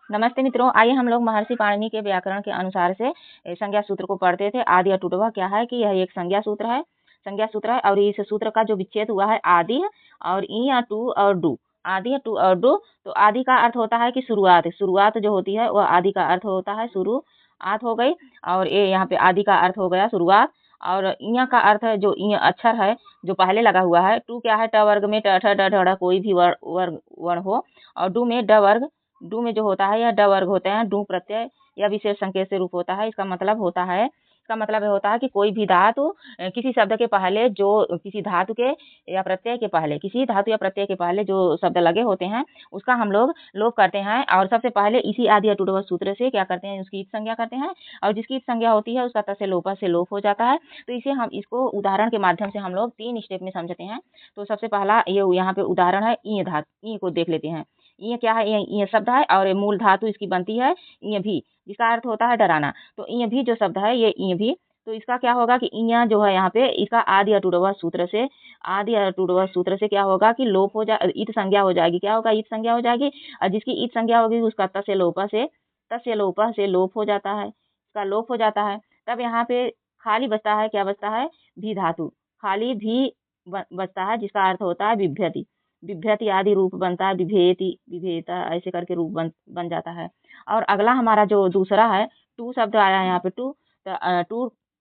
नमस्ते मित्रों, आइए हम लोग महर्षि पाणिनि के व्याकरण के अनुसार से संज्ञा सूत्र को पढ़ते थे। आदि अटूटवा क्या है कि यह एक संज्ञा सूत्र है। और इस सूत्र का जो विच्छेद हुआ है आदि और ई या टू और डू। आदि या टू और डू। तो आदि का अर्थ होता है कि शुरुआत। शुरुआत जो होती है वह आदि का अर्थ होता है, शुरुआत हो गई। और ये यहाँ पे आदि का अर्थ हो गया शुरुआत। और इया का अर्थ है जो इया अक्षर है जो पहले लगा हुआ है। टू क्या है, ट वर्ग में ट ठ ड ढ कोई भी वर्ण हो। और डू में ड वर्ग, डू में जो होता है यह ड वर्ग होते हैं। डू प्रत्यय या विशेष संकेत से रूप होता है। इसका मतलब होता है कि कोई भी धातु किसी शब्द के पहले जो किसी धातु के या प्रत्यय के पहले, किसी धातु या प्रत्यय के पहले जो शब्द लगे होते हैं उसका हम लोग लोप करते हैं। और सबसे पहले इसी आदि अटूटव सूत्र से क्या करते हैं, उसकी ईट संज्ञा करते हैं। और जिसकी ईट संज्ञा होती है उसका त से लोप हो जाता है। तो इसे हम इसको उदाहरण के माध्यम से हम लोग 3 स्टेप में समझते हैं। तो सबसे पहला ये यहाँ पे उदाहरण है, ई धातु। ई को देख लेते हैं। ये क्या है, ये शब्द है और मूल धातु इसकी बनती है ये भी, जिसका अर्थ होता है डराना। तो ये भी जो शब्द है ये भी, तो इसका क्या होगा कि इया जो है यहाँ पे इसका आदि अटूटव सूत्र से क्या होगा कि लोप हो जा, ईट संज्ञा हो जाएगी। क्या होगा, ईट संज्ञा हो जाएगी। और जिसकी ईट संज्ञा होगी उसका त से लोप हो जाता है, इसका लोप हो जाता है। तब यहाँ पे खाली बचता है, क्या बचता है, भी धातु। खाली भी बचता है जिसका अर्थ होता है बिभ्यति। बिभ्यति आदि रूप बनता है, विभेति, विभेता, ऐसे करके रूप बन जाता है। और अगला हमारा जो दूसरा है, टू शब्द आया है यहाँ पे। टू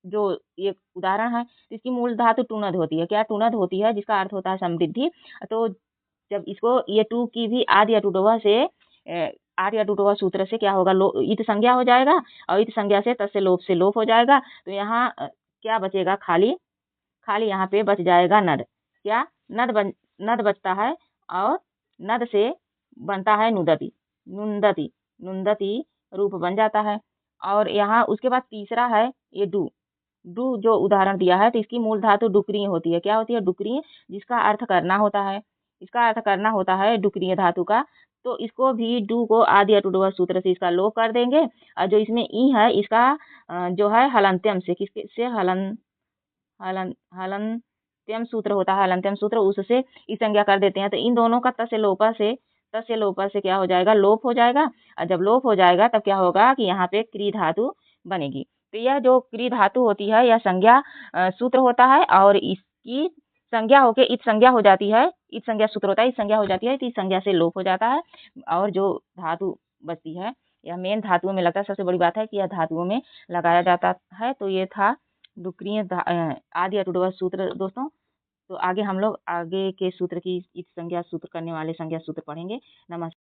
जो एक उदाहरण है, तो इसकी मूल धातु टूनद होती है। क्या टूनद होती है, जिसका अर्थ होता है समृद्धि। तो जब इसको ये टू की भी आदि अटूटवा सूत्र से क्या होगा, ईट संज्ञा हो जाएगा। और ईट संज्ञा से तस्य से लोप हो जाएगा। तो यहाँ क्या बचेगा, खाली यहाँ पे बच जाएगा नद। क्या, नद बचता है। और नद से बनता है नुदति, नुंदति रूप बन जाता है। और यहाँ उसके बाद तीसरा है ये डू। डू जो उदाहरण दिया है, तो इसकी मूल धातु डुकरी होती है। क्या होती है, डुकरी, जिसका अर्थ करना होता है। इसका अर्थ करना होता है डुकरी धातु का। तो इसको भी डू को आदि अटूटव सूत्र से इसका लोप कर देंगे। और जो इसमें ई है इसका जो है हलंत्यम से, किसके से, हलंत्यम सूत्र होता है, हलंत्यम सूत्र, उससे इस संज्ञा कर देते हैं। तो इन दोनों का त से लोपा से क्या हो जाएगा, लोप हो जाएगा। और जब लोप हो जाएगा तब क्या होगा कि यहाँ पे क्री धातु बनेगी। तो यह जो क्री धातु होती है यह संज्ञा सूत्र होता है। और इसकी संज्ञा होके इत संज्ञा हो जाती है। इत संज्ञा सूत्र होता है, इत संज्ञा हो जाती है, तो इस संज्ञा से लोप हो जाता है। और जो धातु बचती है यह मेन धातुओं में लगता है। सबसे बड़ी बात है कि यह धातुओं में लगाया जाता है। तो ये था डुक्रिय आदि अटूटव सूत्र दोस्तों। तो आगे हम लोग आगे के सूत्र की इस संज्ञा सूत्र करने वाले संज्ञा सूत्र पढ़ेंगे। नमस्कार।